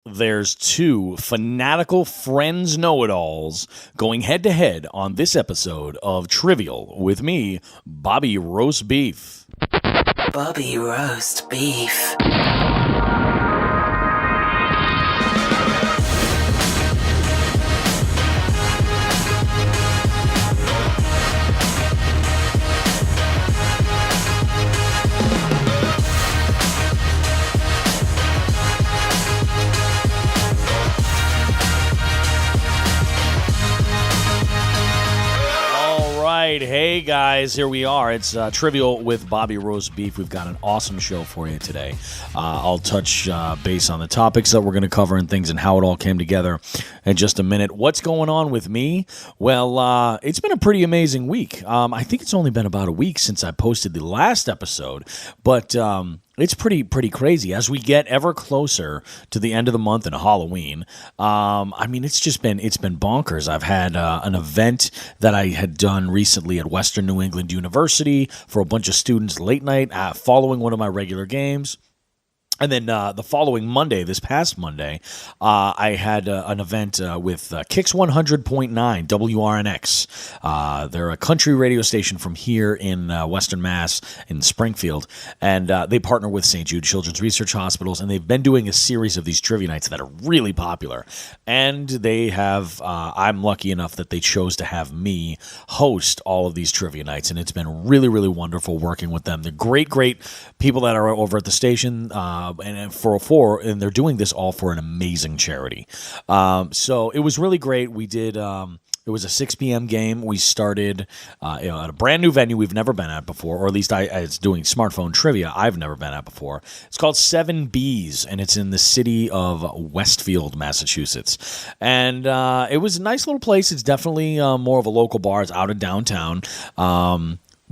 There's two fanatical friends know-it-alls going head-to-head on this episode of Trivial with me, Bobby Roast Beef. Bobby Roast Beef. Hey guys, here we are. It's Trivial with Bobby Roast Beef. We've got an awesome show for you today. I'll touch base on the topics that we're going to cover and things and how it all came together in just a minute. What's going on with me? Well, it's been a pretty amazing week. I think it's only been about a week since I posted the last episode, but it's pretty crazy as we get ever closer to the end of the month and Halloween. I mean, it's been bonkers. I've had an event that I had done recently at Western New England University for a bunch of students late night following one of my regular games. And then the following Monday, this past Monday, I had an event with Kicks 100.9 WRNX. They're a country radio station from here in Western Mass in Springfield. And they partner with St. Jude Children's Research Hospitals. And they've been doing a series of these trivia nights that are really popular. And they have, I'm lucky enough that they chose to have me host all of these trivia nights. And it's been really, really wonderful working with them. They're great people that are over at the station. And they're doing this all for an amazing charity. So it was really great. We did. It was a 6 p.m. game. We started at a brand new venue we've never been at before, or at least I was doing smartphone trivia I've never been at before. It's called 7Bs, and it's in the city of Westfield, Massachusetts. And it was a nice little place. It's definitely more of a local bar. It's out of downtown.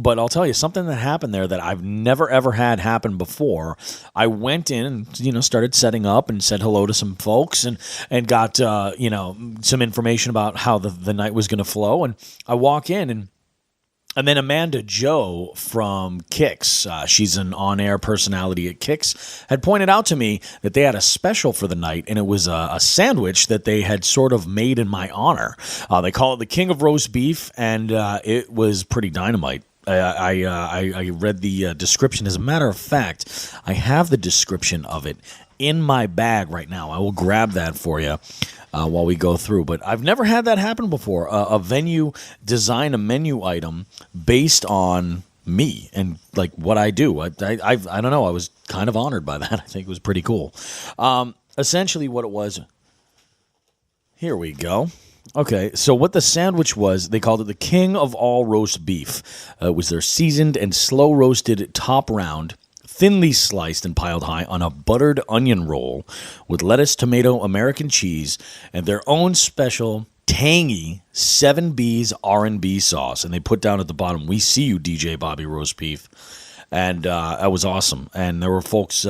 But I'll tell you, something that happened there that I've never, ever had happen before. I went in and, started setting up and said hello to some folks and got, some information about how the night was going to flow. And I walk in and then Amanda Jo from Kicks, she's an on-air personality at Kicks, had pointed out to me that they had a special for the night, and it was a sandwich that they had sort of made in my honor. They call it the King of Roast Beef, and it was pretty dynamite. I read the description. As a matter of fact, I have the description of it in my bag right now. I will grab that for you while we go through. But I've never had that happen before. A venue design a menu item based on me and like what I do. I don't know. I was kind of honored by that. I think it was pretty cool. Essentially, what it was. Here we go. Okay, so what the sandwich was, they called it the King of All Roast Beef. It was their seasoned and slow-roasted top round, thinly sliced and piled high on a buttered onion roll with lettuce, tomato, American cheese, and their own special tangy 7B's R&B sauce. And they put down at the bottom, "We see you, DJ Bobby Roast Beef." And that was awesome. And there were folks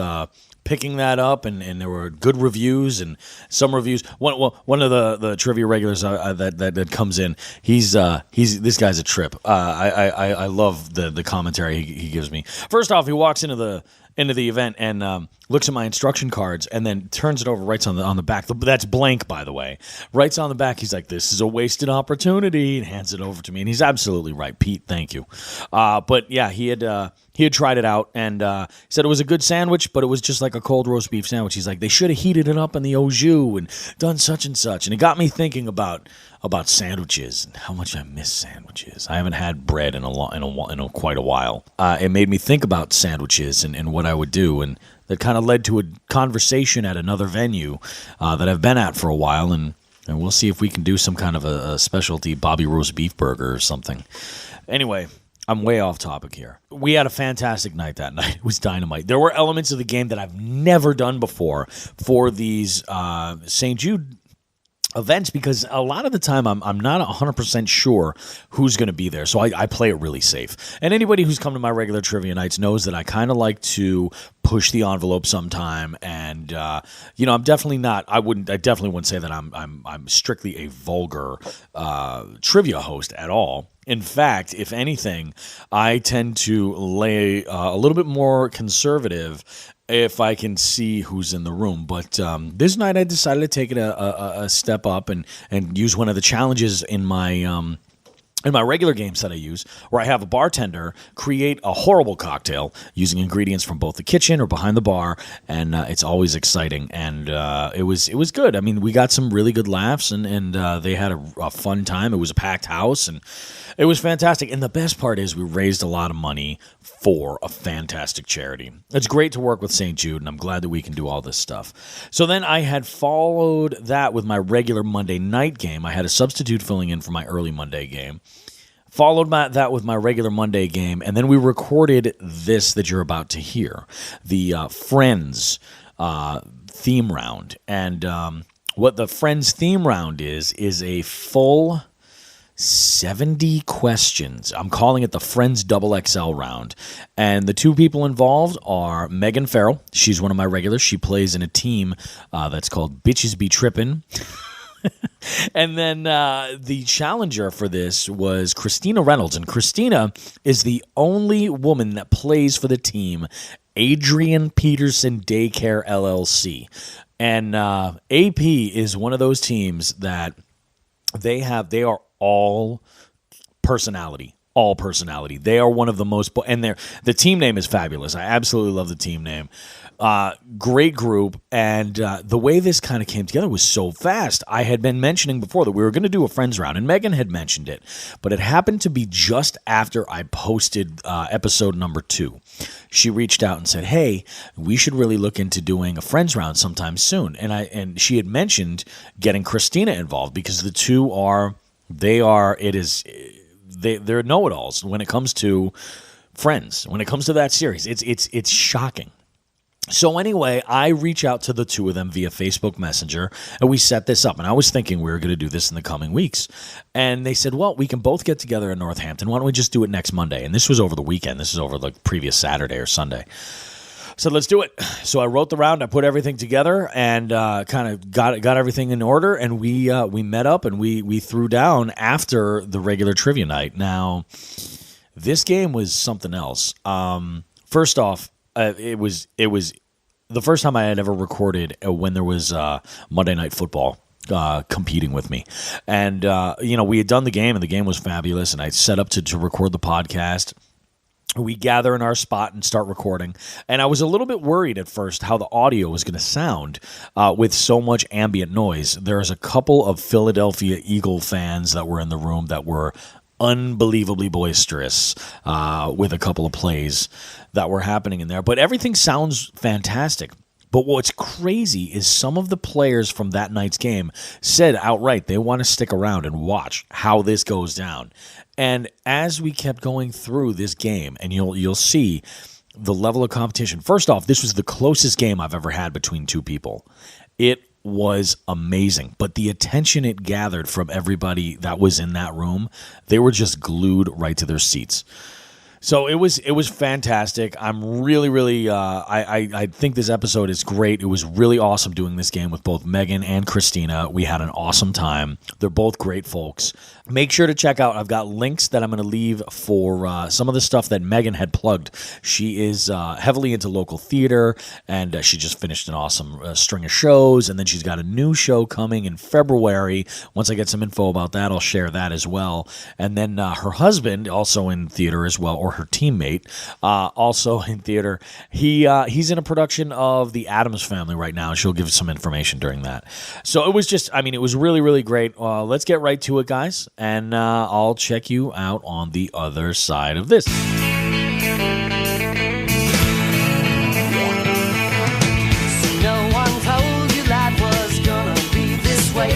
picking that up, and there were good reviews and some reviews. One of the trivia regulars that comes in, he's this guy's a trip. I love the commentary he gives me. First off, he walks into the event and looks at my instruction cards and then turns it over, writes on the back. That's blank, by the way. Writes on the back. He's like, "This is a wasted opportunity," and hands it over to me. And he's absolutely right, Pete. Thank you. But yeah, he had tried it out, and he said it was a good sandwich, but it was just like a cold roast beef sandwich. He's like, they should have heated it up in the au jus and done such and such. And it got me thinking about sandwiches and how much I miss sandwiches. I haven't had bread in quite a while. It made me think about sandwiches and what I would do, and that kind of led to a conversation at another venue that I've been at for a while, and we'll see if we can do some kind of a specialty Bobby Roast Beef burger or something. Anyway, I'm way off topic here. We had a fantastic night that night. It was dynamite. There were elements of the game that I've never done before for these St. Jude events, because a lot of the time I'm not 100% sure who's going to be there, so I play it really safe. And anybody who's come to my regular trivia nights knows that I kind of like to push the envelope sometime, and I'm definitely not. I definitely wouldn't say that I'm strictly a vulgar trivia host at all. In fact, if anything, I tend to lay a little bit more conservative if I can see who's in the room. But this night I decided to take it a step up and use one of the challenges in my regular games that I use, where I have a bartender create a horrible cocktail using ingredients from both the kitchen or behind the bar, and it's always exciting. And it was good. I mean, we got some really good laughs, and they had a fun time. It was a packed house, and it was fantastic. And the best part is we raised a lot of money for a fantastic charity. It's great to work with St. Jude, and I'm glad that we can do all this stuff. So then I had followed that with my regular Monday night game. I had a substitute filling in for my early Monday game. Followed that with my regular Monday game, and then we recorded this that you're about to hear, the Friends theme round. And what the Friends theme round is a full 70 questions. I'm calling it the Friends XXL round. And the two people involved are Meaghan Farrell. She's one of my regulars. She plays in a team that's called Bitches Be Trippin'. And then the challenger for this was Christina Reynolds. And Christina is the only woman that plays for the team Adrian Peterson Daycare LLC. And AP is one of those teams that they are all personality. All personality. They are one of the most, and the team name is fabulous. I absolutely love the team name. Great group, and the way this kind of came together was so fast. I had been mentioning before that we were going to do a Friends round, and Meaghan had mentioned it, but it happened to be just after I posted episode number 2. She reached out and said, "Hey, we should really look into doing a Friends round sometime soon." And she had mentioned getting Christina involved because the two they're know-it-alls when it comes to Friends. When it comes to that series, it's shocking. So anyway, I reach out to the two of them via Facebook Messenger, and we set this up. And I was thinking we were going to do this in the coming weeks. And they said, well, we can both get together in Northampton. Why don't we just do it next Monday? And this was over the weekend. This is over the previous Saturday or Sunday. So let's do it. So I wrote the round. I put everything together and kind of got everything in order. And we met up and we threw down after the regular trivia night. Now, this game was something else. First off, it was the first time I had ever recorded when there was Monday Night Football competing with me. And, we had done the game, and the game was fabulous, and I set up to record the podcast. We gather in our spot and start recording. And I was a little bit worried at first how the audio was going to sound with so much ambient noise. There's a couple of Philadelphia Eagle fans that were in the room that were unbelievably boisterous with a couple of plays that were happening in there. But everything sounds fantastic. But what's crazy is some of the players from that night's game said outright they want to stick around and watch how this goes down. And as we kept going through this game, and you'll see the level of competition. First off, this was the closest game I've ever had between two people. It was amazing, but the attention it gathered from everybody that was in that room, they were just glued right to their seats. So it was fantastic. I'm really I think this episode is great. It was really awesome doing this game with both Meaghan and Christina. We had an awesome time. They're both great folks. Make sure to check out, I've got links that I'm going to leave for some of the stuff that Meaghan had plugged. She is heavily into local theater, and she just finished an awesome string of shows, and then she's got a new show coming in February. Once I get some info about that, I'll share that as well. And then her husband, also in theater as well, or her teammate, also in theater, he's in a production of The Addams Family right now. She'll give some information during that. So it was just, it was really great. Let's get right to it, guys. And I'll check you out on the other side of this. So no one told you life was gonna be this way.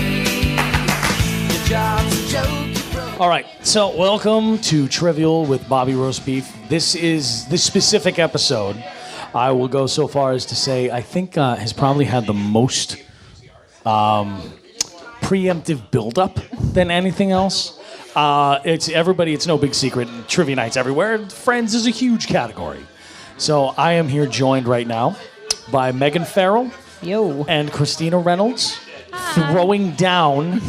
Your job's a joke. All right, so welcome to Trivial with Bobby Roast Beef. This is this specific episode. I will go so far as to say I think has probably had the most preemptive buildup than anything else. It's no big secret. Trivia nights everywhere. Friends is a huge category. So I am here joined right now by Meaghan Farrell. Yo. And Christina Reynolds. Throwing down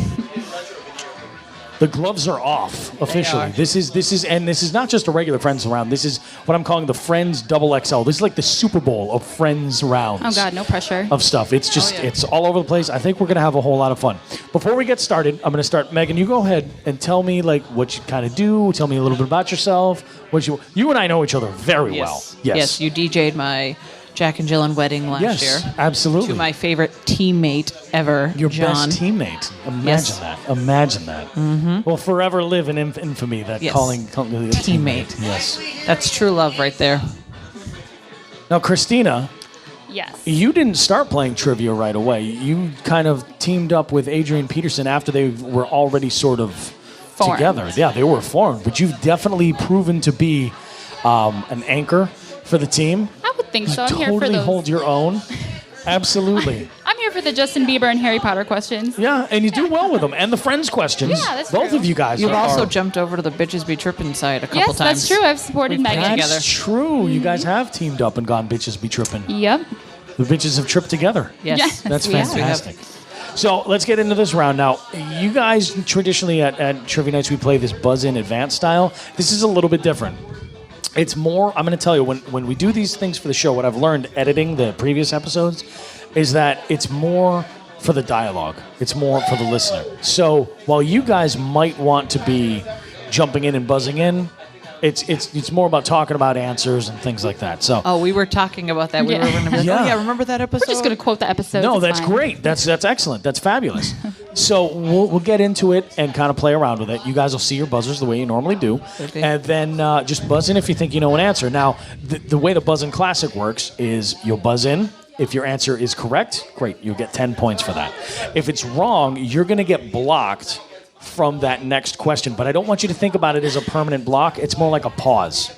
The gloves are off officially. are. This is not just a regular Friends round. This is what I'm calling the Friends XXL. This is like the Super Bowl of Friends rounds. Oh God, no pressure. Of stuff. It's just it's all over the place. I think we're gonna have a whole lot of fun. Before we get started, I'm gonna start. Meaghan, you go ahead and tell me like what you kind of do. Tell me a little bit about yourself. What you and I know each other very well. Yes, you DJ'd my Jack and Jillian wedding last year. Absolutely. To my favorite teammate ever, Your John. best teammate. Imagine Yes. that. Imagine that. Mm-hmm. We'll forever live in infamy that Yes. calling a Teammate. Yes. That's true love right there. Now, Christina, Yes. you didn't start playing trivia right away. You kind of teamed up with Adrian Peterson after they were already sort of Formed. together. Yeah, they were formed. But you've definitely proven to be an anchor for the team. I would think so. I'm Totally here for those. hold your own. Absolutely. I'm here for the Justin Bieber and Harry Potter questions. Yeah, and you do well with them. And the Friends questions. Yeah, that's Both true. of you guys You've are. also jumped over to the Bitches Be Trippin' side a couple Yes, times. that's true. I've supported Megan. together. That's true. You guys have teamed up and gone bitches be tripping. Yep. The bitches have tripped together. Yes. Yes. That's we have. fantastic. So let's get into this round now. You guys traditionally at Trivia Nights we play this buzz-in advanced style. This is a little bit different. It's more, I'm going to tell you, when we do these things for the show, what I've learned editing the previous episodes is that it's more for the dialogue. It's more for the listener. So while you guys might want to be jumping in and buzzing in, it's more about talking about answers and things like that. So Oh, we were talking about that. We Yeah. were going to be like, Yeah. oh, yeah, remember that episode? We're just going to quote the episode. no, It's that's fine. great. That's excellent. That's fabulous. So we'll get into it and kind of play around with it. You guys will see your buzzers the way you normally do, Okay. and then just buzz in if you think you know an answer. Now, the way the Buzz In Classic works is you'll buzz in. If your answer is correct, great, you'll get 10 points for that. If it's wrong, you're going to get blocked from that next question. But I don't want you to think about it as a permanent block. It's more like a pause.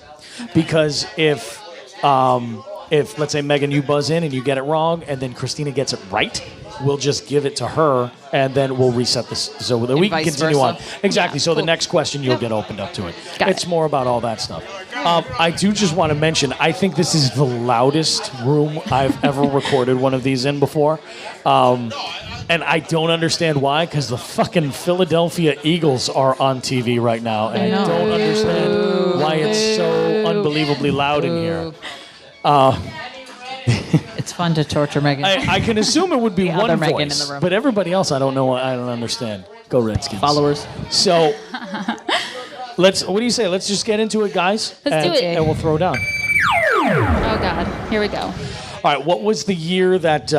Because if let's say, Meaghan, you buzz in and you get it wrong, and then Christina gets it right, we'll just give it to her, and then we'll reset this so that we can vice continue versa. on. Exactly. Yeah, So the cool. next question, you'll Yep. get opened up to it. Got It's it. more about all that stuff. I do just want to mention, I think this is the loudest room I've ever recorded one of these in before. And I don't understand why, because the fucking Philadelphia Eagles are on TV right now, and I don't understand why it's so unbelievably loud in here. It's fun to torture Megan. I can assume it would be The one other Megan voice, in the room. but everybody else, I don't know. I don't understand. Go Redskins. Followers. So, what do you say? Let's just get into it, guys. Let's do it. And we'll throw down. Oh God. Here we go. All right. What was the year that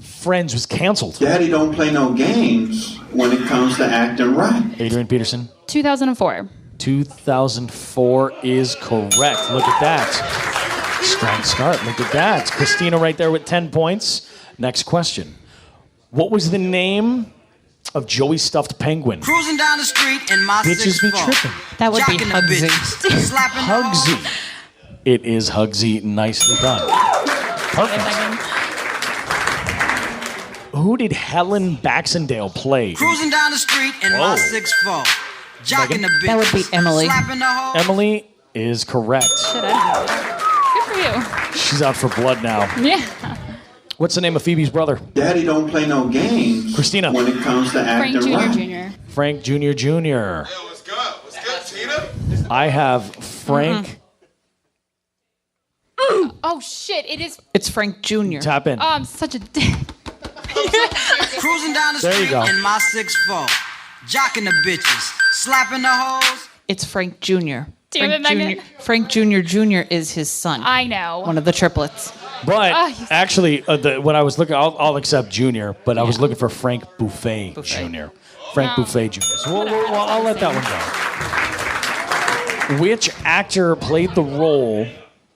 Friends was canceled? Daddy don't play no games when it comes to acting right. Adrian Peterson. 2004. 2004 is correct. Look at that. Strong start. Look at that. Christina right there with 10 points. Next question. What was the name of Joey's stuffed penguin? Cruising down the street in my Bitches be 6'4". tripping. That would be Jocking the Hugsy. bitches, slapping the hoes. Hugsy. It is Hugsy. Nicely done. Perfect. Who did Helen Baxendale play? Cruising down the street in my Whoa. 6'4". Jocking the bitches. That would be Emily. Slapping the hoes. Emily is correct. Shit, I didn't know. Good for you. She's out for blood now. Yeah. What's the name of Phoebe's brother? Daddy don't play no games Christina. when it comes to Frank acting Jr. right. Jr. Frank Jr. Jr. Yo, what's good? What's good, Tina? I have Frank. Oh shit! It is. It's Frank Jr. Tap in. Oh, I'm such a dick. Cruising down the There you street go. in my 6'4". Jocking the bitches. Slapping the hoes. It's Frank Jr. Damn Frank it, Megan. Jr. Frank Jr. Jr. is his son. I know. One of the triplets. But Oh, you- actually, when I was looking, I'll accept Junior, but I was looking for Frank Buffet, Jr. Frank Buffet Jr. So I'll let that one go. Which actor played the role,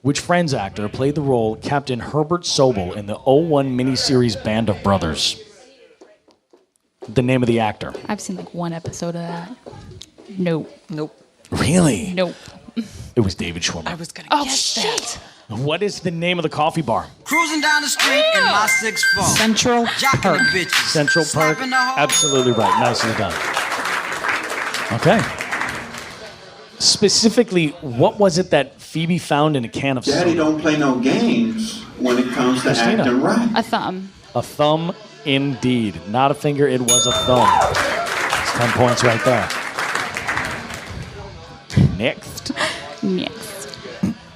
which Friends actor played the role Captain Herbert Sobel in the 01 miniseries Band of Brothers? The name of the actor. I've seen like one episode of that. Nope. Nope. Really? Nope. It was David Schwimmer. I was gonna Oh guess shit! that. What is the name of the coffee bar? Cruising down the street in my 6'4". Central Jocking Park. the bitches. Central Park. Slapping the hoes. Absolutely right. Nicely done. Okay. Specifically, what was it that Phoebe found in a can of Daddy soda? don't play no games when it comes to Christina. acting right. A thumb. A thumb, indeed. Not a finger, it was a thumb. It's 10 points right there. Next. Next.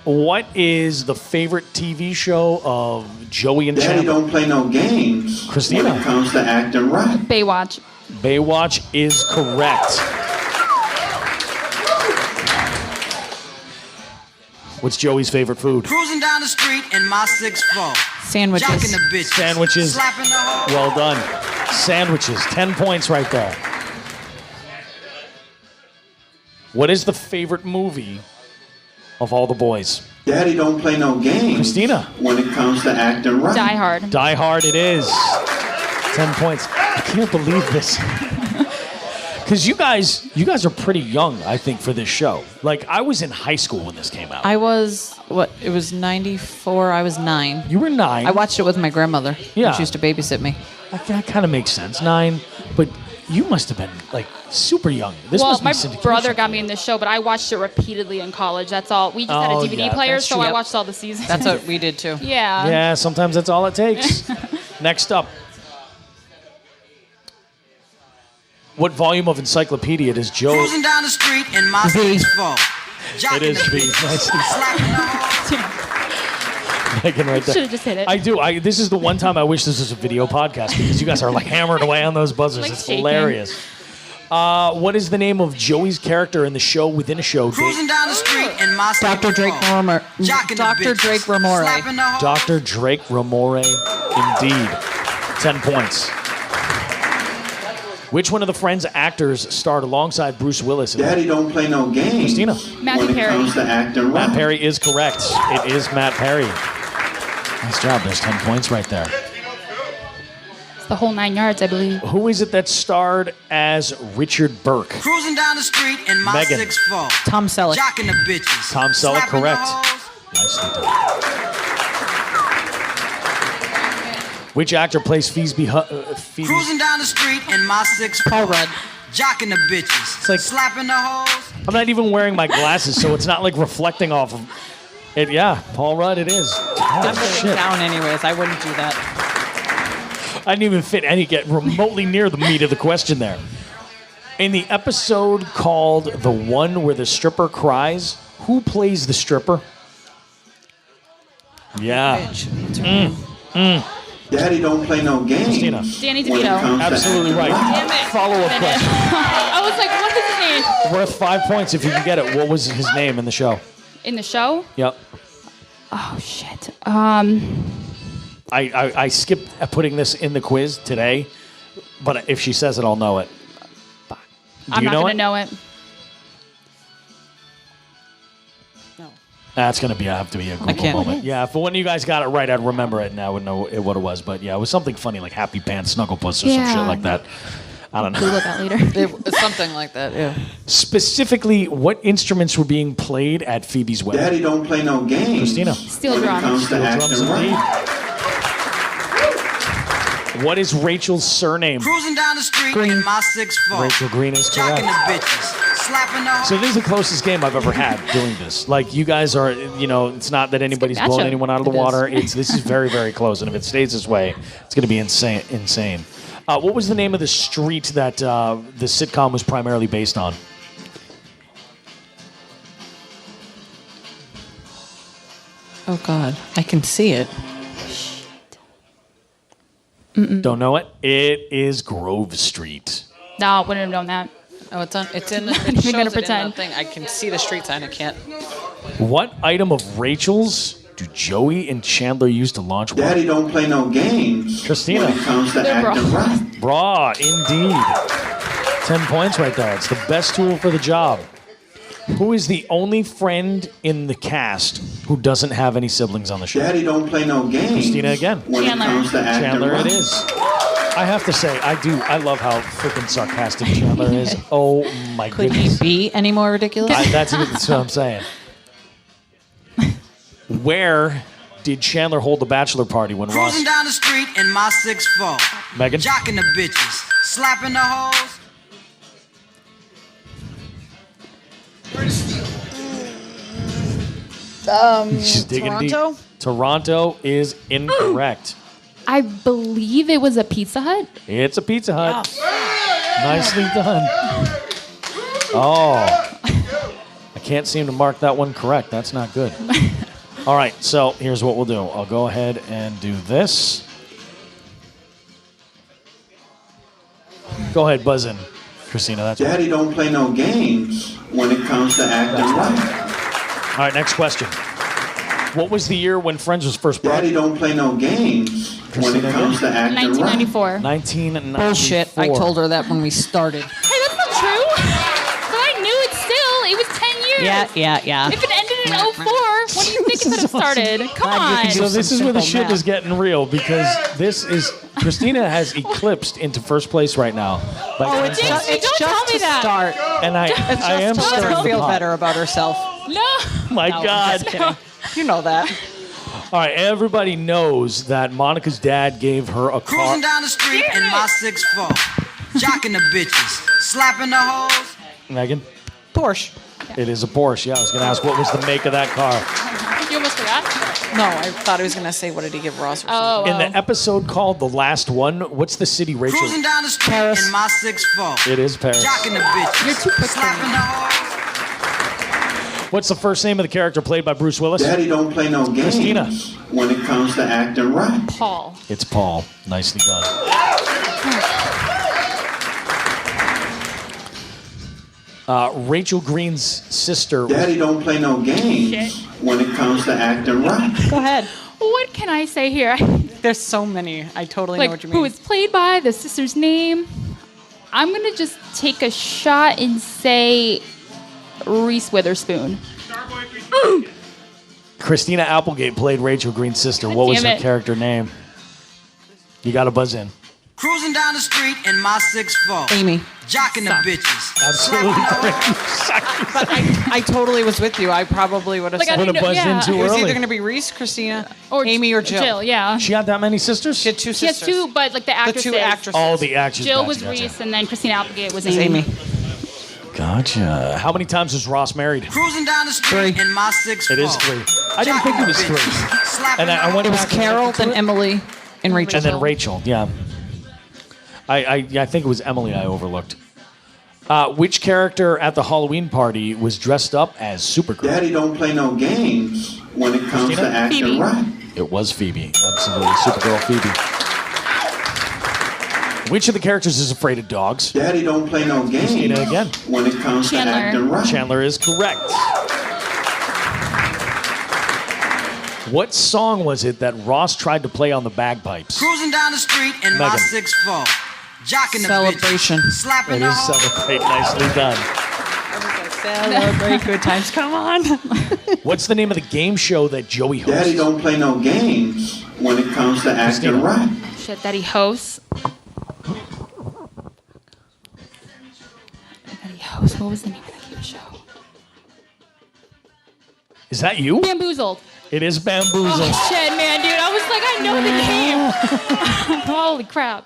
What is the favorite TV show of Joey and Daddy Chandler? don't play no games Christina. when it comes to acting right. Baywatch. Baywatch is correct. What's Joey's favorite food? Cruising down the street in my 6'4". Sandwiches. Jocking the bitches. Sandwiches. Slapping the hoes. Well done. Sandwiches. 10 points right there. What is the favorite movie of all the boys? Daddy don't play no games Christina. when it comes to acting right. Die Hard. Die Hard it is. 10 points. I can't believe this. Because you guys are pretty young, I think, for this show. Like, I was in high school when this came out. I was, it was 94. I was 9. You were 9. I watched it with my grandmother. Yeah. She used to babysit me. That kind of makes sense. 9. But you must have been, like, super young. This Well, must be my syndication. brother got me in this show, but I watched it repeatedly in college. That's all. We just had a Oh, DVD yeah, player, that's so true. I watched all the seasons. That's what we did too. Yeah. Yeah, sometimes that's all it takes. Next up. What volume of encyclopedia does Joe... Cruising down the street in my 6'4". It is V. Nice. Slapping the hoes. Meaghan right there. Should have just hit it. I do. This is the one time I wish this was a video podcast because you guys are like hammering away on those buzzers. Like It's shaking. hilarious. What is the name of Joey's character in the show within a show? Cruising down the street in my 6'4". Dr. Drake Ramore. Jocking the Dr. bitches. Drake Ramore. Slapping the hoes. Dr. Drake Ramore. Indeed. 10 points. Which one of the Friends actors starred alongside Bruce Willis? In Daddy don't play no games Christina. Matthew when it Perry. comes to acting right. Matt Perry is correct. It is Matt Perry. Nice job. There's 10 points right there. It's the whole 9 yards, I believe. Who is it that starred as Richard Burke? Cruising down the street in my Meaghan. 6'4". Tom Selleck. Jocking the bitches. Tom Selleck, Slapping the correct. hoes. Nicely done. Which actor plays Phoebe? Cruising down the street in my 6'4". Paul Rudd. Jocking the bitches. It's like- Slapping the hoes. I'm not even wearing my glasses, so it's not like reflecting off of it. Yeah, Paul Rudd. It is. I'm Oh, sitting shit. down anyways. I wouldn't do that. I didn't even fit any get remotely near the meat of the question there. In the episode called "The One Where the Stripper Cries," who plays the stripper? Yeah. Daddy don't play no games Christina. Danny when it DeVito. comes to Absolutely acting right. Damn it. Follow-up question. I was like, what is his name? Worth 5 points if you can get it. What was his name in the show? In the show? Yep. Oh, shit. I skipped putting this in the quiz today, but if she says it, I'll know it. Do I'm you not know going it? to know it. That's going to have to be a Google can't. moment. Yeah, if one of you guys got it right, I'd remember it and I would know what it was. But yeah, it was something funny like Happy Pants Snugglepuss or some Yeah. shit like that. I don't know. Google that later. It's something like that, yeah. Specifically, what instruments were being played at Phoebe's wedding? Daddy don't play no games Christina. Steel when it drums. comes to Steel drums acting indeed. right. What is Rachel's surname? Cruising down the street Green. in my 6'4". Rachel Green is Jocking the correct. bitches. Slapping the hoes. So this is the closest game I've ever had doing this. Like you guys are, it's not that anybody's matchup. blowing anyone out of the It is. water. This is very, very close, and if it stays this way, it's going to be insane. What was the name of the street that the sitcom was primarily based on? Oh, God. I can see it. Don't know it? It is Grove Street. No, I wouldn't have known that. Oh, it's in the, Not it even shows gonna it in pretend. the thing. I can see the street sign. I can't. What item of Rachel's do Joey and Chandler use to launch? Daddy don't play no games Christina. when it comes to They're acting bras. right. Bra, indeed. 10 points right there. It's the best tool for the job. Who is the only friend in the cast who doesn't have any siblings on the show? Daddy don't play no games Christina again. when Chandler. it comes to acting Chandler right. it is. I have to say, I love how freaking sarcastic Chandler is. Oh my Could he goodness. be any more ridiculous? That's what I'm saying. Where did Chandler hold the bachelor party when Ross... Cruising down the street in my 6'4". Meaghan? Jocking the bitches. Slapping the hoes. She's digging Toronto? deep. Toronto is incorrect. I believe it was a Pizza Hut. It's a Pizza Hut. Nicely done. Oh. I can't seem to mark that one correct. That's not good. All right, so here's what we'll do. I'll go ahead and do this. Go ahead, buzz in, Christina. That's Daddy don't play no games when it comes to acting right. All right, next question. What was the year when Friends was first brought? Daddy don't play no games when it comes to acting right. 1994. 1994. Bullshit. I told her that when we started. Hey, that's not true. But I knew it still. It was 10 years. Yeah. If it ended in 04, when do you think it could have started? Come on. So this is where the shit math. is getting real because this is Christina has eclipsed into first place right now. Oh, it's Jinx, just, you it's don't just tell me to that. start. And I am Just starting to feel hot. better about herself. No. My No, I'm God. just kidding. You know that. All right, everybody knows that Monica's dad gave her a car. Cruising down the street in my 6'4", jocking the bitches, slapping the hoes. Megan, Porsche. it is a Porsche. Yeah, I was going to ask what was the make of that car. You almost forgot. No, I thought he was going to say, what did he give Ross? Or Oh. In the episode called The Last One, what's the city Rachel? Cruising down the street Paris. in my 6'4", It is Paris. jocking the bitches, You're too quick for slapping me. the hoes. What's the first name of the character played by Bruce Willis? Daddy don't play no games Christina. when it comes to acting right. Paul. It's Paul. Nicely done. Rachel Green's sister. Daddy don't play no games Shit. when it comes to acting right. Go ahead. What can I say here? There's so many. I totally know Like, what you mean. who it's played by, the sister's name. I'm going to just take a shot and say Reese Witherspoon. Christina Applegate played Rachel Green's sister. What was damn her it. character name? You got to buzz in. Cruising down the street in my 6'4", Amy. jocking the bitches, Absolutely slapping the correct. hoes. But I totally was with you. I probably would have Like, I said Would have didn't know- buzzed yeah. in too it was early. either going to be Reese, Christina, Or Amy, or Jill. Jill, yeah. She had that many sisters? She had two She has sisters. two, but like the The actresses. two actresses. Oh, the actors. Jill gotcha, was gotcha. Reese, and then Christina Applegate was It's Amy. Amy. Gotcha. How many times was Ross married? Cruising down the street 3. in my 6'4". It is 3. I didn't think it was 3. And I went It was back and Carol, looked into then it. Emily, and Rachel. And then Rachel, yeah. I think it was Emily I overlooked. Which character at the Halloween party was dressed up as Supergirl? Daddy don't play no games when it comes Christina? to acting Phoebe. right. It was Phoebe. Absolutely. Supergirl Phoebe. Which of the characters is afraid of dogs? Daddy don't play no games Christina again. when it comes Chandler. to acting right. Chandler is correct. What song was it that Ross tried to play on the bagpipes? Cruising down the street in my Megan. 6'4", jocking the Celebration. bitches, slapping It the is hoes. Celebrate. Nicely done. Celebrate good times. Come on. What's the name of the game show that Joey hosts? Daddy don't play no games when it comes to acting Christina. right. Shit, that he hosts. That he hosts. What was the name of that game show? Is that you? Bamboozled. It is Bamboozled. Oh, shit, man, dude. I was like, I know the game. Holy crap.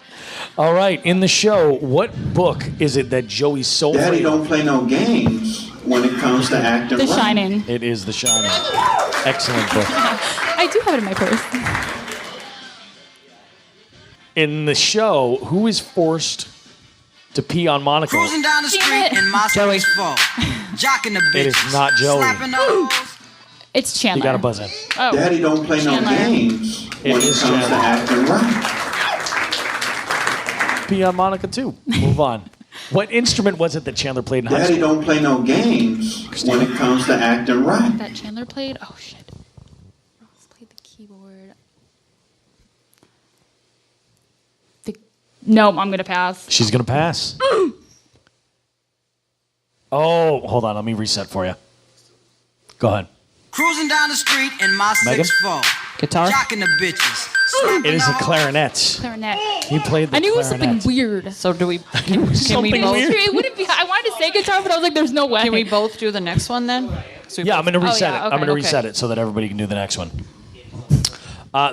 All right, in the show, what book is it that Joey's so Daddy afraid of? don't play no games when it comes to acting The right. Shining. It is The Shining. Excellent book. I do have it in my purse. In the show, who is forced to pee on Monica? Cruising down the Damn street it. in my Joey. 6'4", jocking the bitches, It is not Joey. slapping the hoes. It's Chandler. You got to buzz in. Oh. Daddy don't play no Chandler. games when it is comes to Chandler. acting right. Pee on Monica, too. Move on. What instrument was it that Chandler played in high Daddy school? don't play no games when it comes to acting right. That Chandler played? Oh, shit. Ross played the keyboard. No, I'm going to pass. She's going to pass. Oh, hold on. Let me reset for you. Go ahead. Cruising down the street in my Megan? 6'4", Guitar. jocking the bitches, slapping It is the a hoes. clarinet. Clarinet. He played the I knew it was something clarinet. weird. So do we? Can we something both? weird. It wouldn't be. I wanted to say guitar, but I was like, "There's no way." Can we both do the next one then? So we Yeah, both- I'm going to reset yeah, it. okay, I'm going to okay. reset it so that everybody can do the next one.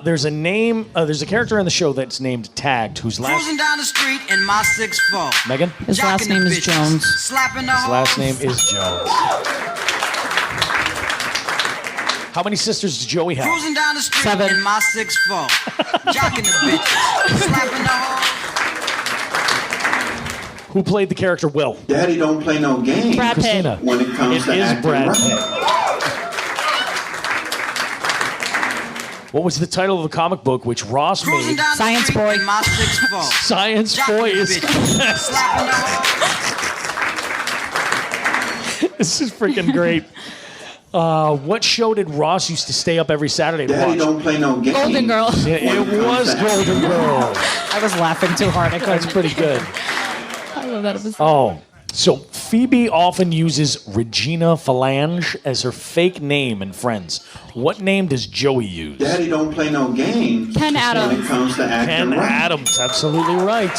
There's a name. There's a character in the show that's named Tagged, whose last Cruising down the street in my 6'4", Megan. His last jocking the name is bitches, Jones. slapping the His last hoes. name is Jones. How many sisters does Joey have? Cruising down the street 7. in my 6'4", jocking the bitches, slapping the hoes. Who played the character Will? Daddy don't play no games Brad Pitt. Christina. when it comes to It is acting Brad right. Pitt. What was the title of the comic book which Ross Cruising made? down the Science street Boy. in my 6'4". Science Jocking Boy the is. bitches, slapping the hoes. This is freaking great. What show did Ross used to stay up every Saturday to Daddy watch? don't play no games. Golden Girls. Yeah, it was Golden Girls. I was laughing too hard. I That's couldn't. pretty good. I love that episode. Oh, so Phoebe often uses Regina Phalange as her fake name in Friends. What name does Joey use? Daddy don't play no games Ken when Adams. it comes to acting Ken right. Adams. Absolutely right.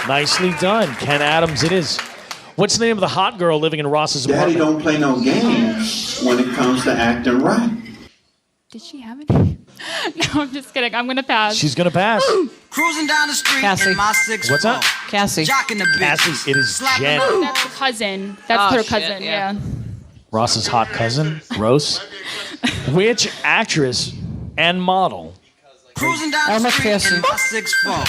Nicely done. Ken Adams it is. What's the name of the hot girl living in Ross's Daddy apartment? don't play no games when it comes to acting right. Did she have it? No, I'm just kidding. I'm gonna pass. She's going to pass. Cruising down the street Cassie. in my 6'4". What's that? Cassie. Jocking the bitches. Cassie, it is slapping Jen. the hoes. That's her cousin. That's Oh, her shit, cousin. yeah. Yeah. Ross's hot cousin, Rose. Which actress and model? Cruising down the Elma street Pearson. in my 6'4".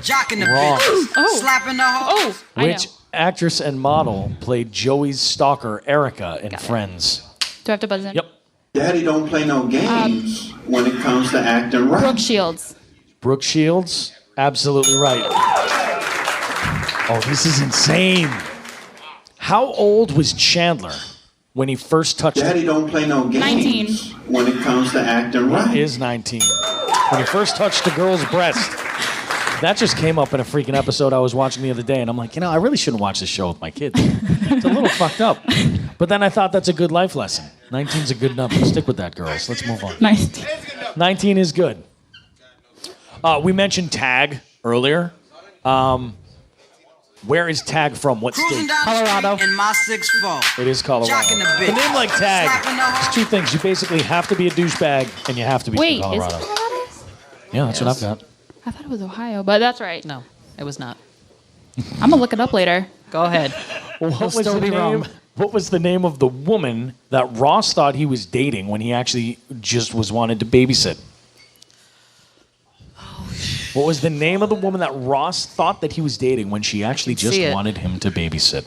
Jocking the Wrong. bitches, Oh. slapping the hoes. Oh, I Which know. actress and model played Joey's stalker, Erica, in Friends? Do I have to buzz in? Yep. Daddy don't play no games when it comes to acting right. Brooke Shields. Brooke Shields? Absolutely right. Oh, this is insane. How old was Chandler when he first touched her? Daddy don't play no games 19. when it comes to acting right. He is 19. When he first touched a girl's breast. That just came up in a freaking episode I was watching the other day, and I'm like, I really shouldn't watch this show with my kids. It's a little fucked up. But then I thought that's a good life lesson. 19's a good number. Stick with that, girls. Let's move on. Nice. 19 is good. We mentioned Tag earlier. Where is Tag from? What Cruising state? down Colorado. the street in my 6'4". It is Colorado. Jocking the bitches. A name like Tag, slapping the hoes. it's two things. You basically have to be a douchebag, and you have to be Wait, from is Colorado. it Colorado? Yeah, that's what I've got. I thought it was Ohio, but that's right. No, it was not. I'm gonna look it up later. Go ahead. What was still the be name? wrong. What was the name of the woman that Ross thought he was dating when he actually just was wanted to babysit? What was the name of the woman that Ross thought that he was dating when she actually just see it. wanted him to babysit?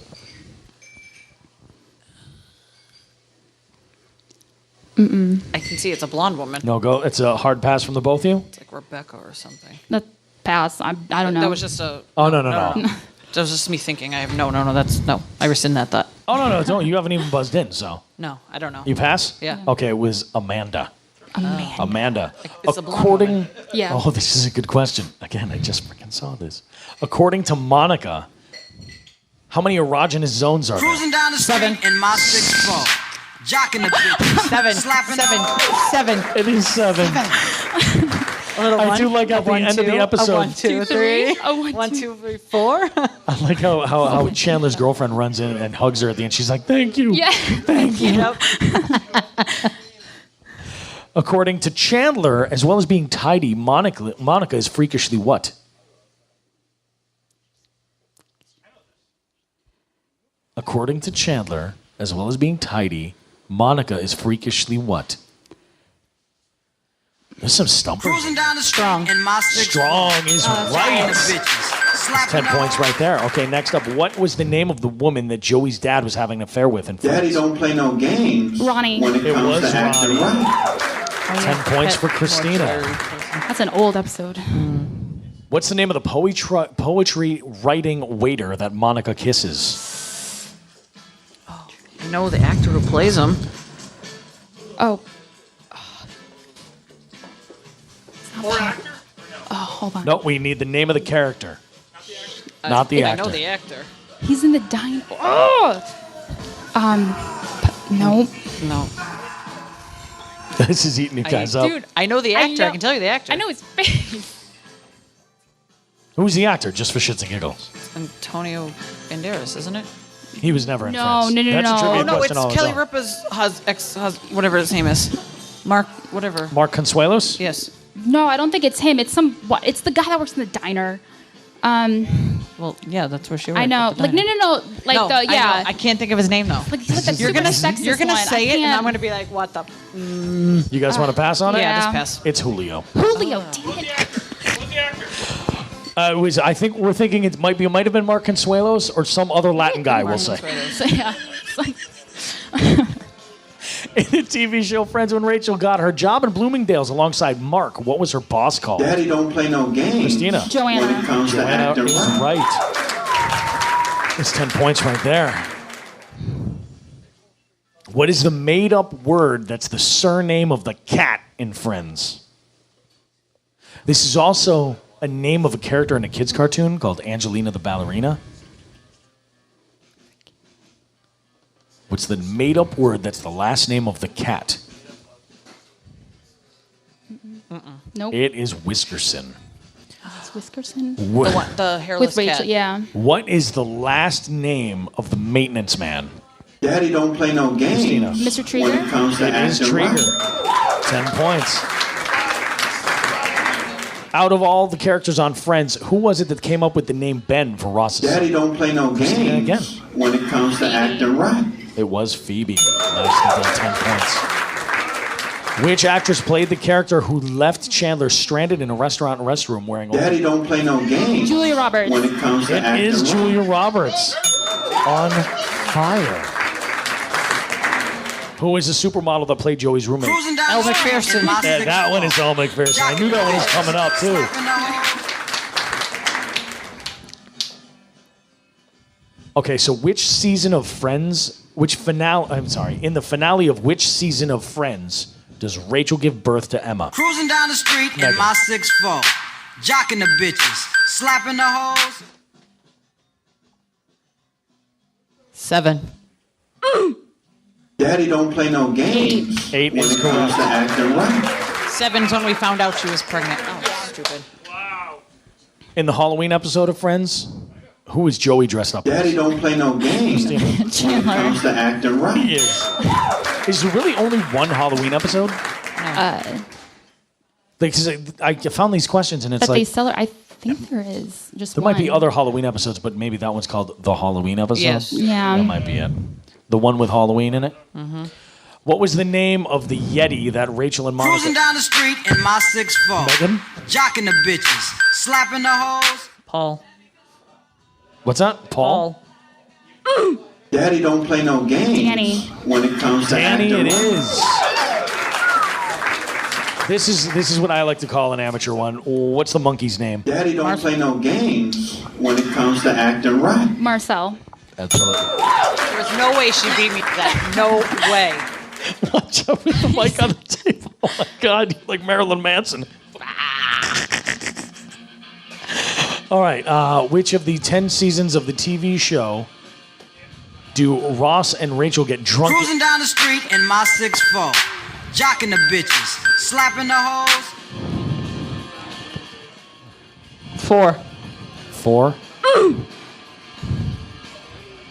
I can see it's a blonde woman. No, go. It's a hard pass from the both of you. It's like Rebecca or something. That pass. I don't know. That was just a. Oh no. That was just me thinking. I have no. That's no. I rescind that thought. Oh no, don't. You haven't even buzzed in, so No, I don't know. you pass. Yeah. Okay, it was Amanda. Amanda. It's a blonde According. woman. Yeah. Oh, this is a good question. Again, I just freaking saw this. According to Monica, how many erogenous zones are there? Cruising down the street in my 6'4". Jocking the bitches. Slapping the hoes. Seven. It is 7. A little I one. do like at the a one, end of the two, episode. A 1, 2, 3. A 1, 1, 2. 2, 3, 4. I like how Chandler's girlfriend runs in and hugs her at the end. She's like, "Thank you, Yeah. thank you." Yep. According to Chandler, as well as being tidy, Monica is freakishly what? According to Chandler, as well as being tidy, Monica is freakishly what? There's some stumpers. Cruising down the street Strong. in my 6'4". Strong is Jocking the right. bitches. Slapping 10 the points hoes. right there. Okay, next up, what was the name of the woman that Joey's dad was having an affair with in Daddy Friends? don't play no games Ronnie. when it It comes was to acting Ronnie. right. 10 points for Christina. That's an old episode. What's the name of the poetry writing waiter that Monica kisses? I know the actor who plays him. Oh. Oh, hold on. No, we need the name of the character, not the I actor. know the actor. He's in the diner. Oh. No. No. This is eating you guys up. Dude, I know the actor. I can tell you the actor. I know his face. Who's the actor, just for shits and giggles? Antonio Banderas, isn't it? He was never in No, Friends. no, no, That's a no. trivia Oh, no, question it's all its Kelly own. Ripa's whatever his name is. Mark, whatever. Mark Consuelos? Yes. No, I don't think it's him. It's it's the guy that works in the diner. Well, yeah, that's where she worked. I know. at the Like diner. no. Like No, the I know. yeah. I can't think of his name though. Like he's like the You're super gonna sexist you're gonna one. say it, and can't- I'm gonna be like, what the? You guys want to pass on it? Yeah, Yeah. just pass. It's Julio. Julio. Damn it. I think we're thinking it might have been Mark Consuelos or some other Latin guy. We'll say. So, yeah. It's like, In the TV show Friends, when Rachel got her job in Bloomingdale's alongside Mark, what was her boss called? Daddy don't play no games. Christina. When Joanna. it comes to Joanna acting is right. right. That's 10 points right there. What is the made-up word that's the surname of the cat in Friends? This is also a name of a character in a kid's cartoon called Angelina the Ballerina. What's the made-up word that's the last name of the cat? nope. It is Whiskerson. It's Whiskerson. The hairless With Rachel, cat. yeah. What is the last name of the maintenance man? Daddy don't play no games. Christina. Mr. When it Trigger. comes to It is acting Trigger. right. 10 points. Out of all the characters on Friends, who was it that came up with the name Ben for Ross's Daddy son? don't play no Christina games. again. When it comes to acting right. It was Phoebe. Nicely done, 10 points. Which actress played the character who left Chandler stranded in a restaurant restroom wearing a... Daddy don't play no games. Julia Roberts. When it comes to It acting is right. Julia Roberts. On fire. Who is the supermodel that played Joey's roommate? Cruising down Elle the street McPherson. in my Yeah, six that one is four. Elle McPherson. I knew that one was coming up, too. Slapping the hoes. Okay, so which season of Friends, in the finale of which season of Friends does Rachel give birth to Emma? Cruising down the street in Meaghan. my 6'4", jocking the bitches, slapping the hoes. 7. Daddy don't play no games. 8 When is it comes correct. to acting right. 7's when we found out she was pregnant. Oh, stupid. In the Halloween episode of Friends, who is Joey dressed up as? Daddy don't play no games. When it Chandler. comes to acting He right. is. Is there really only one Halloween episode? Because I found these questions and it's But they like sell it. I think there is just there one. might be other Halloween episodes, but maybe that one's called the Halloween episode. Yes. Yeah. That might be it. The one with Halloween in it. Mm-hmm. What was the name of the Yeti that Rachel and Cruising Monica? down the street in my 6'4", Meaghan? jocking the bitches, slapping the hoes. Paul. What's that? Paul? Daddy don't play no games. Danny. When it comes to Danny, acting it right. is. This is what I like to call an amateur one. What's the monkey's name? Daddy don't play no games. When it comes to acting right. Marcel. Absolutely. There's no way she beat me to that. No way. Watch out with the mic on the table. Oh my God, you're like Marilyn Manson. All right, which of the 10 seasons of the TV show do Ross and Rachel get drunk? Cruising down the street in my 6'4", jocking the bitches, slapping the hoes. 4. 4.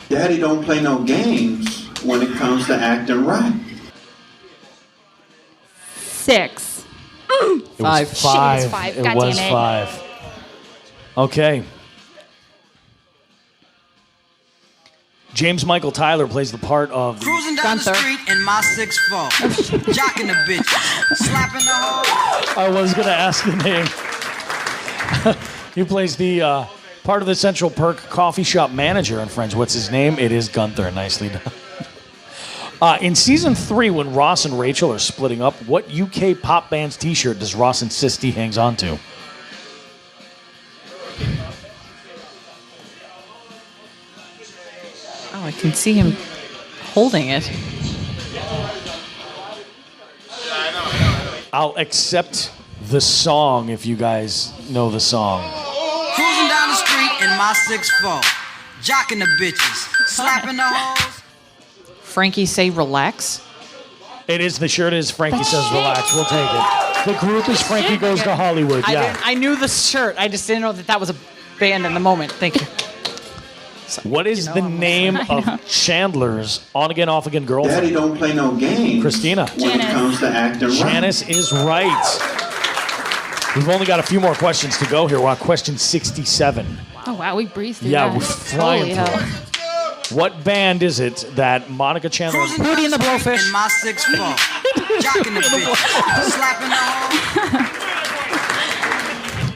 Daddy don't play no games. When it comes to acting right. 6. It 5. was 5. Shit, it's 5. It God was damn it. 5. Okay. James Michael Tyler plays the part of the... Cruising down the Gunther. street in my 6'4", jocking the bitches, slapping the hoes. I was going to ask the name. He plays the part of the Central Perk coffee shop manager in Friends. What's his name? It is Gunther. Nicely done. In season 3, when Ross and Rachel are splitting up, what UK pop band's t-shirt does Ross insist he hangs on to? Oh, I can see him holding it. I'll accept the song if you guys know the song. Cruising down the street in my 6'4", jocking the bitches, slapping the hoes. Frankie say relax. It is, the shirt is Frankie Says Relax. We'll take it. The group is Frankie Goes to Hollywood. Yeah. I knew the shirt. I just didn't know that was a band in the moment. Thank you. What is the name of Chandler's on-again, off-again Daddy girlfriend? don't play no games. Christina. When it Janice. comes to acting right. Janice is right. We've only got a few more questions to go here. We're on question 67. Oh, wow. We breezed through Yeah, that. we're flying Holy through hell. it. What band is it that Monica Chandler... Cruising down the street in my 6'4", jocking the bitches, slapping the hoes.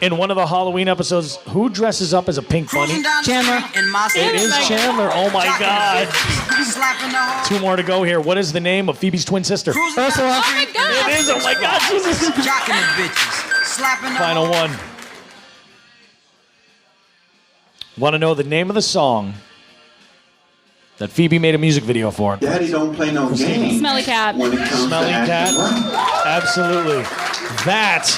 in one of the Halloween episodes, who dresses up as a pink bunny? Cruising down the Chandler. street in my It is Chandler. Oh my Jocking the God. bitches, slapping the hoes. 2 more to go here. What is the name of Phoebe's twin sister? Cruising down the Ursula. street in It is. Oh my God. Jesus. Jocking the bitches, slapping the Final hoes. one. Want to know the name of the song that Phoebe made a music video for? Daddy don't play no games. Smelly cat. When it comes Smelly to acting cat. right. Absolutely. That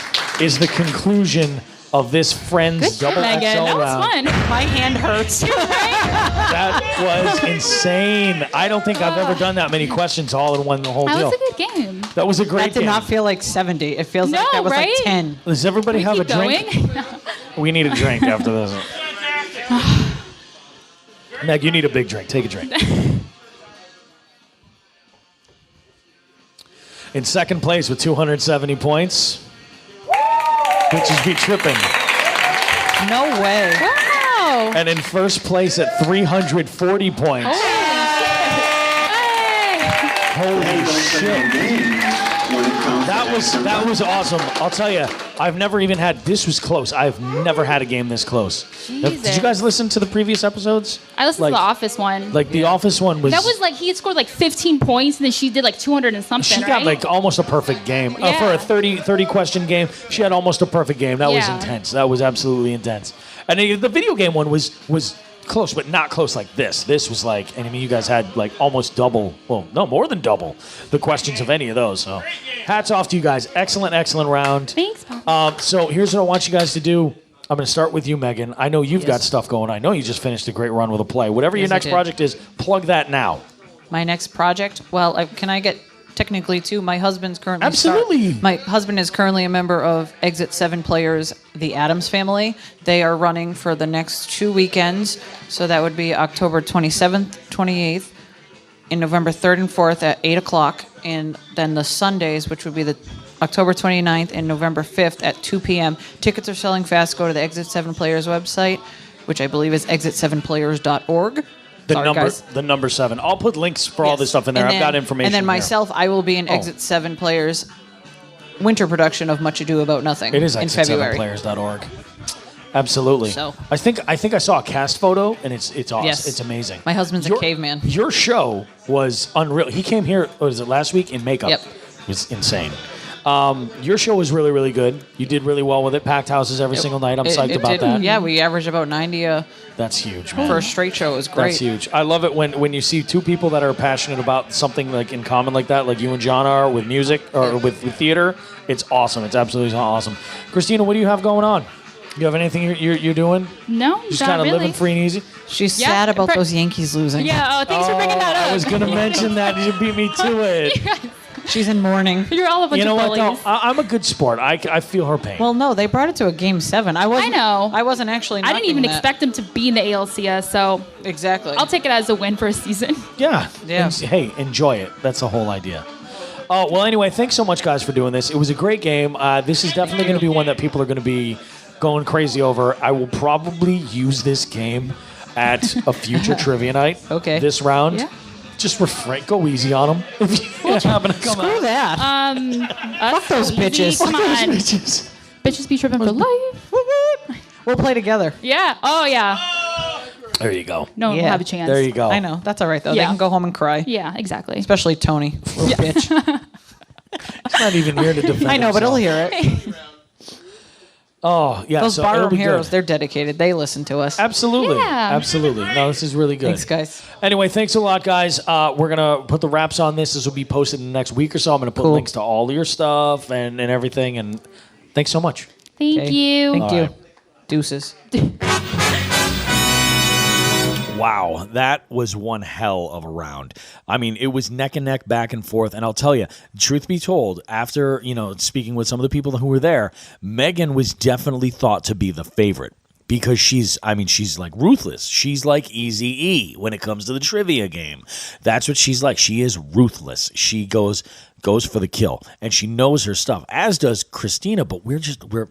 is the conclusion of this Friends Good job, Double Megan. XL That was round. fun. My hand hurts. That was insane. I don't think I've ever done that many questions all in one whole That deal. was a good game. That was a great That did game. not feel like 70. It feels like No, that was right? like 10. Does everybody have a Keep drink? going. We need a drink after this. Meg, you need a big drink. Take a drink. In second place with 270 points, Bitches Be Tripping. No way. Wow. And in first place at 340 points. Hey. Holy Daddy don't play shit. no games when it comes to That was acting right. awesome. I'll tell you, I've never even had, this was close. I've never had a game this close. Did you Jesus. guys listen to the previous episodes? I listened Like- to the Office one. Like the Office one was. That was like he had scored like 15 points, and then she did like 200 and something. She got right? like almost a perfect game. For Yeah. a 30 question game, she had almost a perfect game. That was Yeah. intense. That was absolutely intense. And the video game one was close, but not close like this. This was like, and I mean, you guys had like almost double, well, no, more than double the questions of any of those. So hats off to you guys. Excellent round. Thanks, Papa. So here's what I want you guys to do. I'm going to start with you, Megan. I know you've got Yes. stuff going. I know you just finished a great run with a play. Whatever your Yes, I next did. project is, plug that now. My next project. Well, can I get technically too? My husband's currently Absolutely. My husband is currently a member of Exit 7 Players, the Addams Family. They are running for the next 2 weekends, so that would be October 27th, 28th, and November 3rd and 4th at 8 o'clock, and then the Sundays, which would be the October 29th and November 5th at 2 p.m. Tickets are selling fast. Go to the Exit 7 Players website, which I believe is exit7players.org. The number 7. I'll put links for all Yes. this stuff in there. And I've got then- information. And then here. myself, I will be in Oh. Exit 7 Players winter production of Much Ado About Nothing. It is in February. exit7players.org. Absolutely. So- I think I saw a cast photo and it's awesome. Yes. It's amazing. My husband's a caveman. Your show was unreal. He came here. What was it last week in makeup? Yep. It was insane. Your show was really, really good. You did really well with it. Packed houses every single night. I'm psyched about that. Yeah, we average about 90 That's huge, man. for a straight show. It was great. That's huge. I love it when you see two people that are passionate about something like in common like that, like you and John are with music or with theater. It's awesome. It's absolutely awesome. Christina, what do you have going on? You have anything you're doing? No, Just not kind of really. living free and easy? She's Yeah, sad about per- those Yankees losing. Yeah. Oh, thanks for bringing that up. I was going to mention that. You beat me to it. She's in mourning. You're all a bunch You know of what, bullies. though? I'm a good sport. I feel her pain. Well, no, they brought it to a Game 7. I know. I wasn't actually. I didn't knocking even that. expect him to be in the ALCS, so Exactly. I'll take it as a win for a season. Yeah. Yeah. Hey, enjoy it. That's the whole idea. Oh, well, anyway, thanks so much, guys, for doing this. It was a great game. This is definitely going to be one that people are going to be going crazy over. I will probably use this game at a future trivia night. Okay. This round. Yeah. Just refrain. Go easy on them. If you happen to come Screw out. that. Fuck those bitches. Come on. Bitches. Bitches be tripping for life. We'll play together. Yeah. Oh, yeah. There you go. No one will Yeah. have a chance. There you go. I know. That's all right, though. They Yeah. can go home and cry. Yeah, exactly. Especially Tony. Little bitch. He's not even here to defend I know, but he'll himself. hear it. Oh, yeah. Those so it'll barroom be heroes, good. they're dedicated. They listen to us. Absolutely. Yeah. Absolutely. No, this is really good. Thanks, guys. Anyway, thanks a lot, guys. We're going to put the wraps on this. This will be posted in the next week or so. I'm going to put Cool. links to all of your stuff and everything. And thanks so much. Thank Okay. you. Thank All you. right. Deuces. Wow, that was one hell of a round. I mean, it was neck and neck, back and forth. And I'll tell you, truth be told, after, speaking with some of the people who were there, Meaghan was definitely thought to be the favorite because she's like ruthless. She's like Eazy-E when it comes to the trivia game. That's what she's like. She is ruthless. She goes for the kill and she knows her stuff, as does Christina. But we're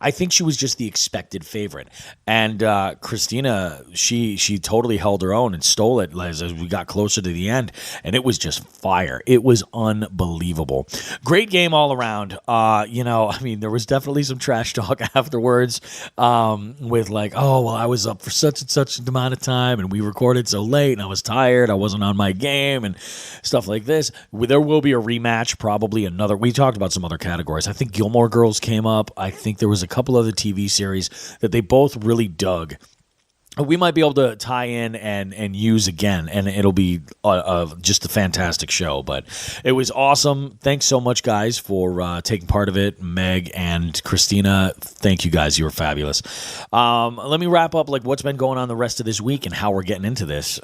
I think she was just the expected favorite, and Christina, she totally held her own and stole it as we got closer to the end, and it was just fire. It was unbelievable. Great game all around. There was definitely some trash talk afterwards, with like, oh well, I was up for such and such an amount of time, and we recorded so late, and I was tired, I wasn't on my game, and stuff like this. There will be a rematch, probably another. We talked about some other categories. I think Gilmore Girls came up. I think there was a couple other TV series that they both really dug. We might be able to tie in and use again, and it'll be just a fantastic show. But it was awesome. Thanks so much, guys, for taking part of it. Meg and Christina, thank you guys. You were fabulous. Let me wrap up like what's been going on the rest of this week and how we're getting into this.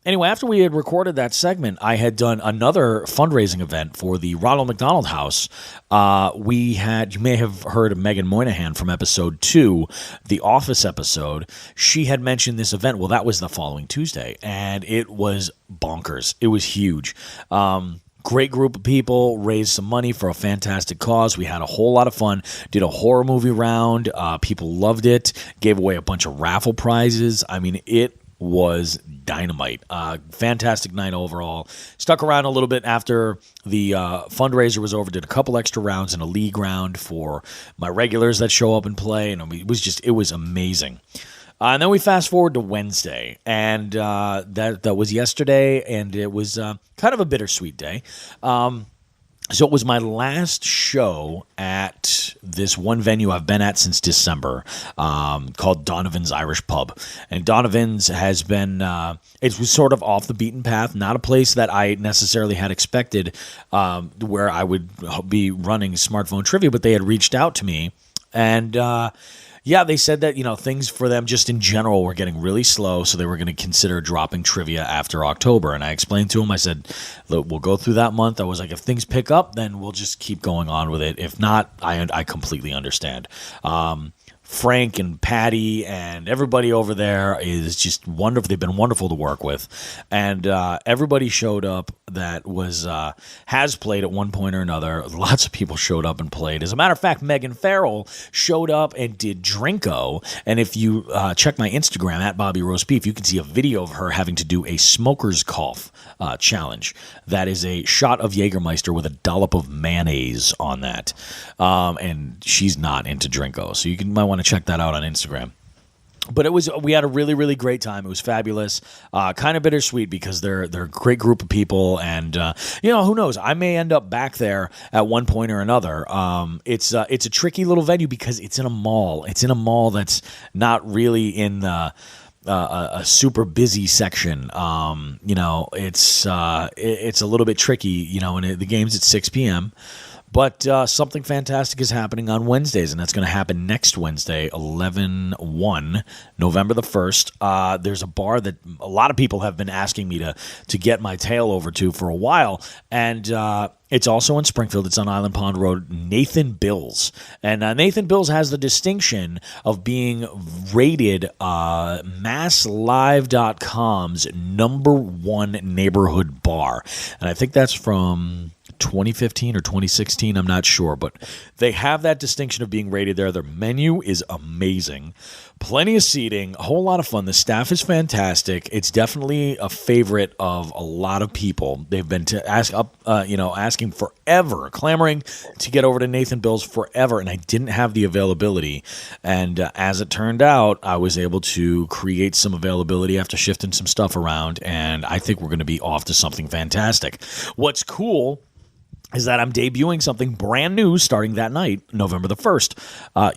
Anyway, after we had recorded that segment, I had done another fundraising event for the Ronald McDonald House. You may have heard of Meaghan Moynihan from episode 2, the Office episode. She had mentioned this event. Well, that was the following Tuesday, and it was bonkers. It was huge. Great group of people, raised some money for a fantastic cause. We had a whole lot of fun. Did a horror movie round. People loved it. Gave away a bunch of raffle prizes. I mean, it was dynamite. Fantastic night overall. Stuck around a little bit after the fundraiser was over. Did a couple extra rounds in a league round for my regulars that show up and play. And it was amazing. And then we fast forward to Wednesday, and that was yesterday, and it was kind of a bittersweet day. So it was my last show at this one venue I've been at since December, called Donovan's Irish Pub. And Donovan's has been, it was sort of off the beaten path, not a place that I necessarily had expected where I would be running smartphone trivia, but they had reached out to me. And they said that, things for them just in general were getting really slow, so they were going to consider dropping trivia after October. And I explained to them, I said, look, we'll go through that month. I was like, if things pick up, then we'll just keep going on with it. If not, I completely understand. Frank and Patty and everybody over there is just wonderful. They've been wonderful to work with. And everybody showed up that has played at one point or another. Lots of people showed up and played. As a matter of fact, Meaghan Farrell showed up and did Drinko. And if you check my Instagram, at Bobby Roast Beef, you can see a video of her having to do a smoker's cough challenge. That is a shot of Jägermeister with a dollop of mayonnaise on that. And she's not into Drinko. So you might want to check that out on Instagram. But we had a really, really great time. It was fabulous. Kind of bittersweet because they're a great group of people, and who knows? I may end up back there at one point or another. It's a tricky little venue because it's in a mall. It's in a mall that's not really in a super busy section. It's a little bit tricky. And the game's at 6 p.m. But something fantastic is happening on Wednesdays, and that's going to happen next Wednesday, 11/1, November the 1st. There's a bar that a lot of people have been asking me to get my tail over to for a while, and it's also in Springfield. It's on Island Pond Road, Nathan Bill's. And Nathan Bill's has the distinction of being rated MassLive.com's #1 neighborhood bar. And I think that's from 2015 or 2016, I'm not sure, but they have that distinction of being rated there. Their menu is amazing. Plenty of seating, a whole lot of fun. The staff is fantastic. It's definitely a favorite of a lot of people. They've been asking forever, clamoring to get over to Nathan Bill's forever, and I didn't have the availability. And as it turned out, I was able to create some availability after shifting some stuff around, and I think we're going to be off to something fantastic. What's cool is that I'm debuting something brand new starting that night, November the 1st.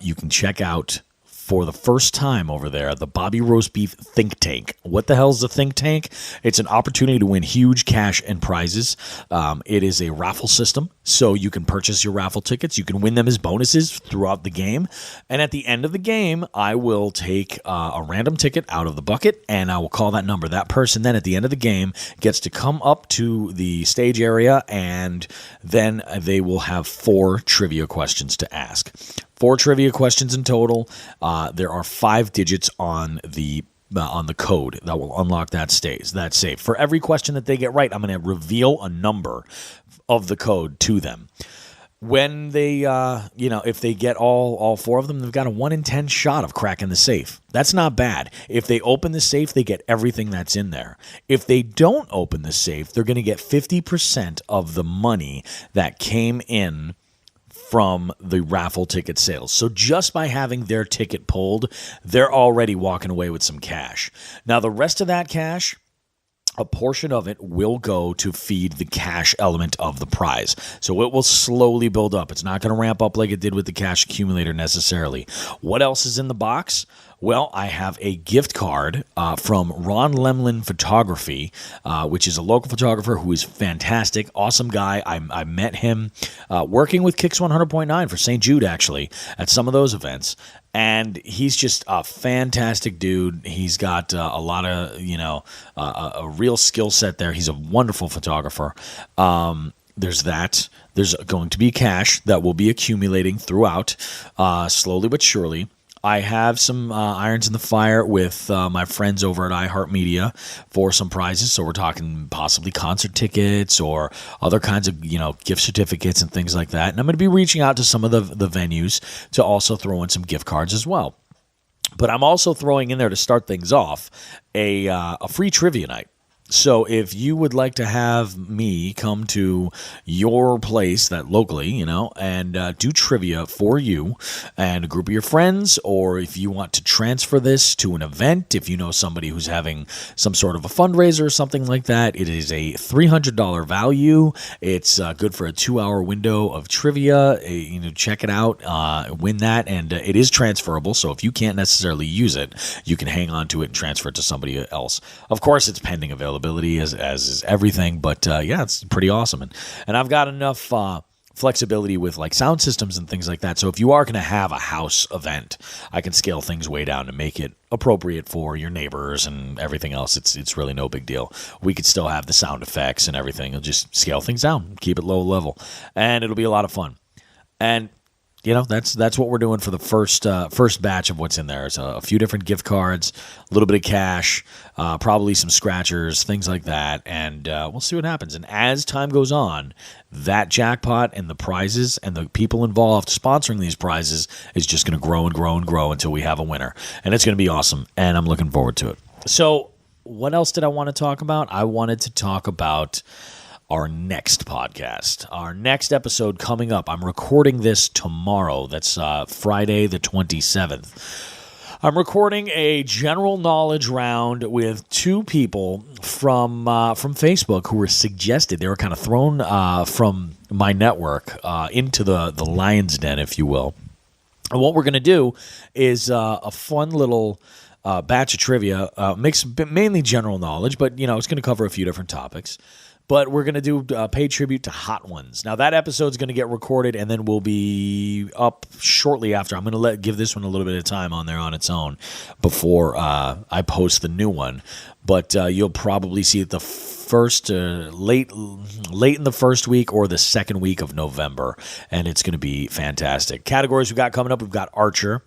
You can check out for the first time over there, the Bobby Roast Beef Think Tank. What the hell is the Think Tank? It's an opportunity to win huge cash and prizes. It is a raffle system, so you can purchase your raffle tickets. You can win them as bonuses throughout the game. And at the end of the game, I will take a random ticket out of the bucket, and I will call that number. That person then at the end of the game gets to come up to the stage area, and then they will have 4 trivia questions to ask. 4 trivia questions in total. There are 5 digits on the code that will unlock that save. For every question that they get right, I'm going to reveal a number of the code to them. when they, if they get all 4 of them, they've got a 1 in 10 shot of cracking the safe. That's not bad. If they open the safe, they get everything that's in there. If they don't open the safe, they're going to get 50% of the money that came in from the raffle ticket sales. So just by having their ticket pulled, they're already walking away with some cash. Now, the rest of that cash, a portion of it will go to feed the cash element of the prize. So it will slowly build up. It's not going to ramp up like it did with the cash accumulator necessarily. What else is in the box? Well, I have a gift card from Ron Lemlin Photography, which is a local photographer who is fantastic, awesome guy. I met him working with Kicks 100.9 for St. Jude, actually, at some of those events. And he's just a fantastic dude. He's got a lot of, a real skill set there. He's a wonderful photographer. There's that. There's going to be cash that will be accumulating throughout, slowly but surely. I have some irons in the fire with my friends over at iHeartMedia for some prizes. So we're talking possibly concert tickets or other kinds of, gift certificates and things like that. And I'm going to be reaching out to some of the venues to also throw in some gift cards as well. But I'm also throwing in there to start things off a free trivia night. So if you would like to have me come to your place that locally, and do trivia for you and a group of your friends, or if you want to transfer this to an event, if you know somebody who's having some sort of a fundraiser or something like that, it is a $300 value. It's good for a 2-hour window of trivia. Check it out, win that, and it is transferable. So if you can't necessarily use it, you can hang on to it and transfer it to somebody else. Of course, it's pending availability. As is everything, but it's pretty awesome, and I've got enough flexibility with like sound systems and things like that. So if you are going to have a house event, I can scale things way down to make it appropriate for your neighbors and everything else. It's really no big deal. We could still have the sound effects and everything. I'll just scale things down, keep it low level, and it'll be a lot of fun. And that's what we're doing for the first batch of what's in there. It's a few different gift cards, a little bit of cash, probably some scratchers, things like that, and we'll see what happens. And as time goes on, that jackpot and the prizes and the people involved sponsoring these prizes is just going to grow and grow and grow until we have a winner. And it's going to be awesome, and I'm looking forward to it. So what else did I want to talk about? I wanted to talk about our next podcast, our next episode coming up. I'm recording this tomorrow. That's Friday the 27th. I'm recording a general knowledge round with 2 people from Facebook who were suggested. They were kind of thrown from my network into the lion's den, if you will. And what we're going to do is a fun little batch of trivia, mainly general knowledge, but it's going to cover a few different topics. But we're going to do pay tribute to Hot Ones. Now, that episode's going to get recorded and then will be up shortly after. I'm going to give this one a little bit of time on there on its own before I post the new one. But you'll probably see it the first late in the first week or the second week of November, and it's going to be fantastic. Categories we got coming up: we've got Archer.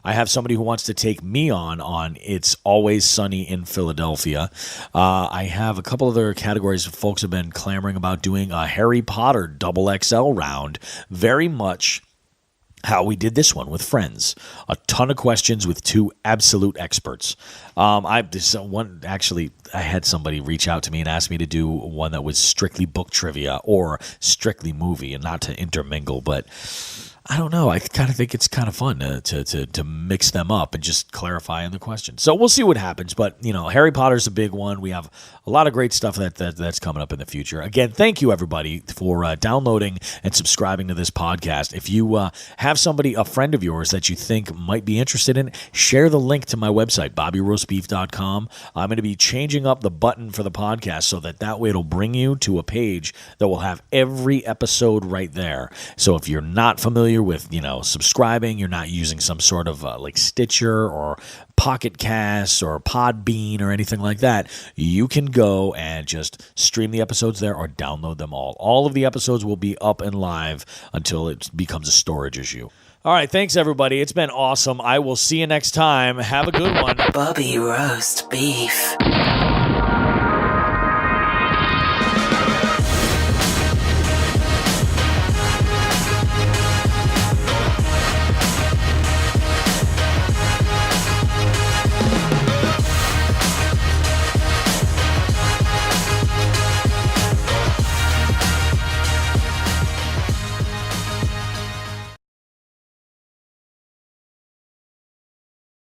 I have somebody who wants to take me on It's Always Sunny in Philadelphia. I have a couple other categories folks have been clamoring about doing a Harry Potter XXL round. Very much how we did this one with friends. A ton of questions with 2 absolute experts. I had somebody reach out to me and ask me to do one that was strictly book trivia or strictly movie, and not to intermingle, but I don't know. I kind of think it's kind of fun to mix them up and just clarify in the question. So we'll see what happens. But, Harry Potter's a big one. We have a lot of great stuff that's coming up in the future. Again, thank you, everybody, for downloading and subscribing to this podcast. If you have a friend of yours that you think might be interested in, share the link to my website, BobbyRoastBeef.com. I'm going to be changing up the button for the podcast so that way it'll bring you to a page that will have every episode right there. So if you're not familiar with subscribing, you're not using some sort of like Stitcher or Pocket Cast or Podbean or anything like that, you can go and just stream the episodes there or download them all. All of the episodes will be up and live until it becomes a storage issue. All right, thanks everybody. It's been awesome. I will see you next time. Have a good one. Bobby Roast Beef.